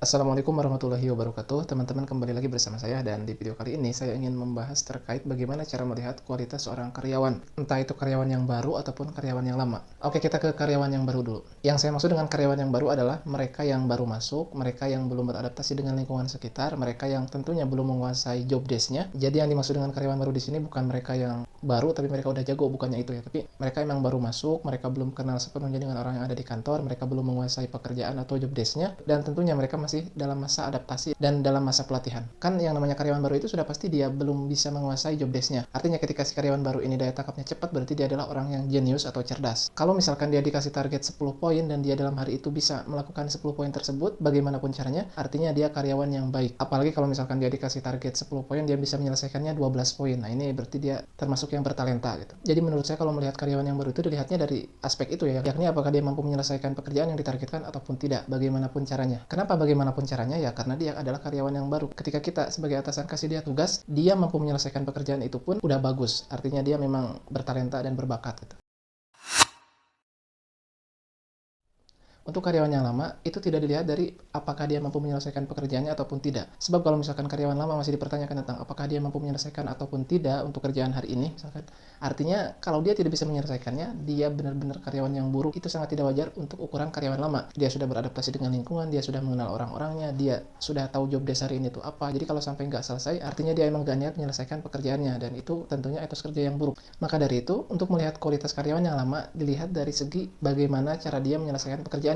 Assalamualaikum warahmatullahi wabarakatuh. Teman-teman, kembali lagi bersama saya, dan di video kali ini saya ingin membahas terkait bagaimana cara melihat kualitas seorang karyawan, entah itu karyawan yang baru ataupun karyawan yang lama. Oke, kita ke karyawan yang baru dulu. Yang saya maksud dengan karyawan yang baru adalah mereka yang baru masuk, mereka yang belum beradaptasi dengan lingkungan sekitar, mereka yang tentunya belum menguasai job desk-nya. Jadi yang dimaksud dengan karyawan baru di sini bukan mereka yang baru tapi mereka udah jago, bukannya itu ya, tapi mereka emang baru masuk, mereka belum kenal sepenuhnya dengan orang yang ada di kantor, mereka belum menguasai pekerjaan atau job desk-nya, dan tentunya mereka masih dalam masa adaptasi dan dalam masa pelatihan. Kan yang namanya karyawan baru itu sudah pasti dia belum bisa menguasai job desk-nya. Artinya ketika si karyawan baru ini daya tangkapnya cepat, berarti dia adalah orang yang jenius atau cerdas. Kalau misalkan dia dikasih target 10 poin dan dia dalam hari itu bisa melakukan 10 poin tersebut, bagaimanapun caranya, artinya dia karyawan yang baik. Apalagi kalau misalkan dia dikasih target 10 poin, dia bisa menyelesaikannya 12 poin. Nah, ini berarti dia termasuk yang bertalenta gitu. Jadi menurut saya kalau melihat karyawan yang baru itu dilihatnya dari aspek itu ya, yakni apakah dia mampu menyelesaikan pekerjaan yang ditargetkan ataupun tidak, bagaimanapun caranya. Kenapa bagaimanapun caranya? Ya karena dia adalah karyawan yang baru. Ketika kita sebagai atasan kasih dia tugas, dia mampu menyelesaikan pekerjaan itu pun udah bagus. Artinya dia memang bertalenta dan berbakat gitu. Untuk karyawan yang lama, itu tidak dilihat dari apakah dia mampu menyelesaikan pekerjaannya ataupun tidak. Sebab kalau misalkan karyawan lama masih dipertanyakan tentang apakah dia mampu menyelesaikan ataupun tidak untuk kerjaan hari ini, misalkan, artinya kalau dia tidak bisa menyelesaikannya, dia benar-benar karyawan yang buruk. Itu sangat tidak wajar untuk ukuran karyawan lama. Dia sudah beradaptasi dengan lingkungan, dia sudah mengenal orang-orangnya, dia sudah tahu job desk hari ini itu apa. Jadi kalau sampai nggak selesai, artinya dia emang gak niat menyelesaikan pekerjaannya, dan itu tentunya etos kerja yang buruk. Maka dari itu, untuk melihat kualitas karyawan yang lama, dilihat dari segi bagaimana cara dia menyelesaikan pekerjaan.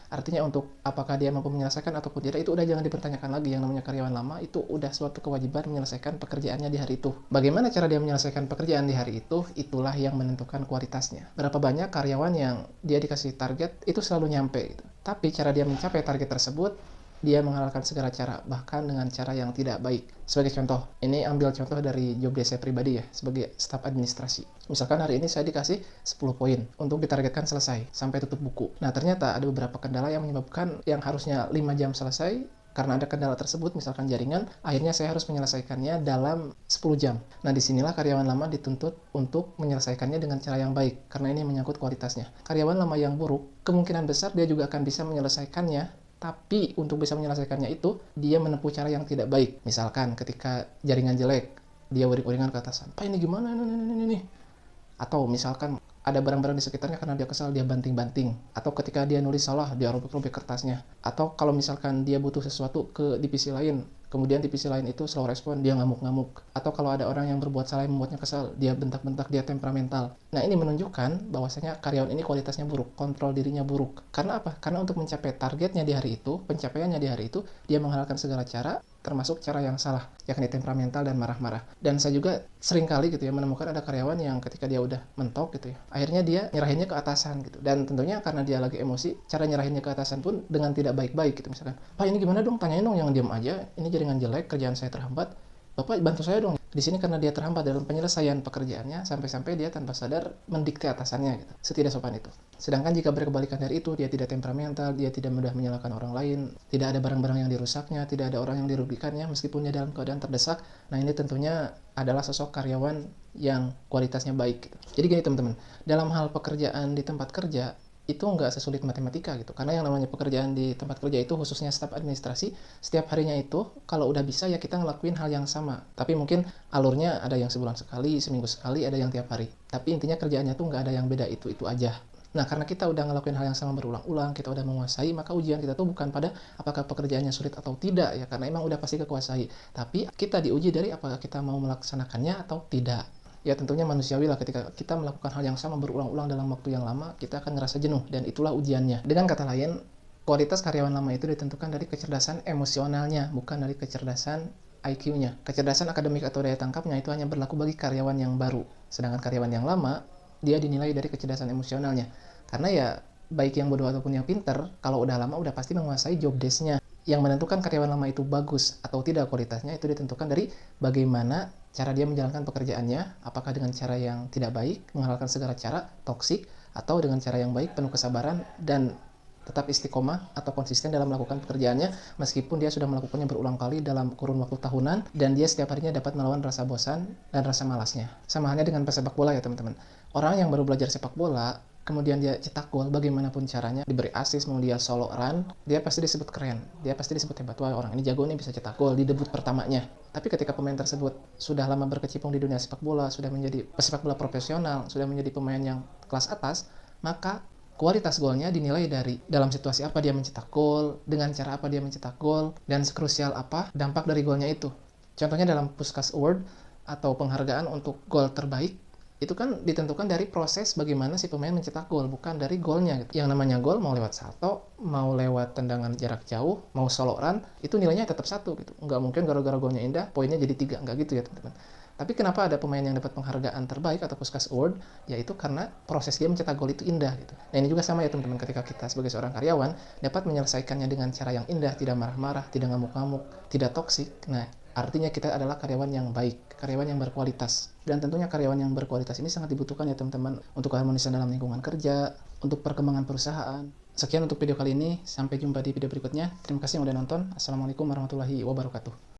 Artinya untuk apakah dia mampu menyelesaikan ataupun tidak, itu udah jangan dipertanyakan lagi. Yang namanya karyawan lama itu udah suatu kewajiban menyelesaikan pekerjaannya di hari itu. Bagaimana cara dia menyelesaikan pekerjaan di hari itu, itulah yang menentukan kualitasnya. Berapa banyak karyawan yang dia dikasih target itu selalu nyampe gitu. Tapi cara dia mencapai target tersebut, dia menghalalkan segala cara, bahkan dengan cara yang tidak baik. Sebagai contoh, ini ambil contoh dari job desk saya pribadi ya, sebagai staf administrasi. Misalkan hari ini saya dikasih 10 poin untuk ditargetkan selesai, sampai tutup buku. Nah, ternyata ada beberapa kendala yang menyebabkan yang harusnya 5 jam selesai, karena ada kendala tersebut, misalkan jaringan, akhirnya saya harus menyelesaikannya dalam 10 jam. Nah, disinilah karyawan lama dituntut untuk menyelesaikannya dengan cara yang baik, karena ini menyangkut kualitasnya. Karyawan lama yang buruk, kemungkinan besar dia juga akan bisa menyelesaikannya, tapi untuk bisa menyelesaikannya itu, dia menempuh cara yang tidak baik. Misalkan ketika jaringan jelek, dia uring-uringan ke atasan, "Pak, ini gimana? Ini. Atau misalkan ada barang-barang di sekitarnya, karena dia kesal, dia banting-banting. Atau ketika dia nulis salah, dia robek-robek kertasnya. Atau kalau misalkan dia butuh sesuatu ke divisi lain, kemudian divisi lain itu slow respon, dia ngamuk-ngamuk. Atau kalau ada orang yang berbuat salah yang membuatnya kesal, dia bentak-bentak, dia temperamental. Nah, ini menunjukkan bahwasanya karyawan ini kualitasnya buruk, kontrol dirinya buruk. Karena apa? Karena untuk mencapai targetnya di hari itu, pencapaiannya di hari itu, dia menghalalkan segala cara, termasuk cara yang salah, yakni temperamental dan marah-marah. Dan saya juga sering kali gitu ya menemukan ada karyawan yang ketika dia udah mentok gitu ya, akhirnya dia nyerahinnya ke atasan gitu. Dan tentunya karena dia lagi emosi, cara nyerahinnya ke atasan pun dengan tidak baik-baik gitu. Misalkan, "Pak, ini gimana dong? Tanyain dong, jangan diam aja. Ini jaringan jelek, kerjaan saya terhambat. Bapak bantu saya dong." Di sini karena dia terhambat dalam penyelesaian pekerjaannya, sampai-sampai dia tanpa sadar mendikte atasannya gitu. Setidak sopan itu. Sedangkan jika berkebalikan dari itu, dia tidak temperamental, dia tidak mudah menyalahkan orang lain, tidak ada barang-barang yang dirusaknya, tidak ada orang yang dirugikannya meskipun dia dalam keadaan terdesak. Nah, ini tentunya adalah sosok karyawan yang kualitasnya baik gitu. Jadi gini teman-teman, dalam hal pekerjaan di tempat kerja, itu nggak sesulit matematika gitu, karena yang namanya pekerjaan di tempat kerja itu, khususnya staf administrasi, setiap harinya itu kalau udah bisa ya kita ngelakuin hal yang sama, tapi mungkin alurnya ada yang sebulan sekali, seminggu sekali, ada yang tiap hari, tapi intinya kerjaannya tuh nggak ada yang beda, itu aja. Nah, karena kita udah ngelakuin hal yang sama berulang-ulang, kita udah menguasai, maka ujian kita tuh bukan pada apakah pekerjaannya sulit atau tidak ya, karena emang udah pasti kekuasai, tapi kita diuji dari apakah kita mau melaksanakannya atau tidak. Ya tentunya manusiawi lah, ketika kita melakukan hal yang sama berulang-ulang dalam waktu yang lama, kita akan ngerasa jenuh, dan itulah ujiannya. Dengan kata lain, kualitas karyawan lama itu ditentukan dari kecerdasan emosionalnya, bukan dari kecerdasan IQ-nya. Kecerdasan akademik atau daya tangkapnya itu hanya berlaku bagi karyawan yang baru. Sedangkan karyawan yang lama, dia dinilai dari kecerdasan emosionalnya. Karena ya, baik yang bodoh ataupun yang pinter, kalau udah lama udah pasti menguasai job desk-nya. Yang menentukan karyawan lama itu bagus atau tidak kualitasnya itu ditentukan dari bagaimana cara dia menjalankan pekerjaannya, apakah dengan cara yang tidak baik, menghalalkan segala cara, toksik, atau dengan cara yang baik, penuh kesabaran, dan tetap istiqomah atau konsisten dalam melakukan pekerjaannya, meskipun dia sudah melakukannya berulang kali dalam kurun waktu tahunan, dan dia setiap harinya dapat melawan rasa bosan dan rasa malasnya. Sama halnya dengan pesepak bola ya teman-teman. Orang yang baru belajar sepak bola, kemudian dia cetak gol bagaimanapun caranya, diberi assist, mau dia solo run, dia pasti disebut keren, dia pasti disebut hebat. Wah, orang ini jago nih, bisa cetak gol di debut pertamanya. Tapi ketika pemain tersebut sudah lama berkecimpung di dunia sepak bola, sudah menjadi pesepak bola profesional, sudah menjadi pemain yang kelas atas, maka kualitas golnya dinilai dari dalam situasi apa dia mencetak gol, dengan cara apa dia mencetak gol, dan sekrusial apa dampak dari golnya itu. Contohnya dalam Puskás Award atau penghargaan untuk gol terbaik, itu kan ditentukan dari proses bagaimana si pemain mencetak gol, bukan dari golnya. Yang namanya gol mau lewat salto, mau lewat tendangan jarak jauh, mau solo run, itu nilainya tetap 1 gitu. Nggak mungkin gara-gara golnya indah, poinnya jadi 3, nggak gitu ya teman-teman. Tapi kenapa ada pemain yang dapat penghargaan terbaik atau Puskás Award? Yaitu karena proses dia mencetak gol itu indah gitu. Nah, ini juga sama ya teman-teman, ketika kita sebagai seorang karyawan dapat menyelesaikannya dengan cara yang indah, tidak marah-marah, tidak ngamuk-ngamuk, tidak toksik. Nah, artinya kita adalah karyawan yang baik, karyawan yang berkualitas. Dan tentunya karyawan yang berkualitas ini sangat dibutuhkan ya teman-teman, untuk keharmonisan dalam lingkungan kerja, untuk perkembangan perusahaan. Sekian untuk video kali ini, sampai jumpa di video berikutnya. Terima kasih yang udah nonton. Assalamualaikum warahmatullahi wabarakatuh.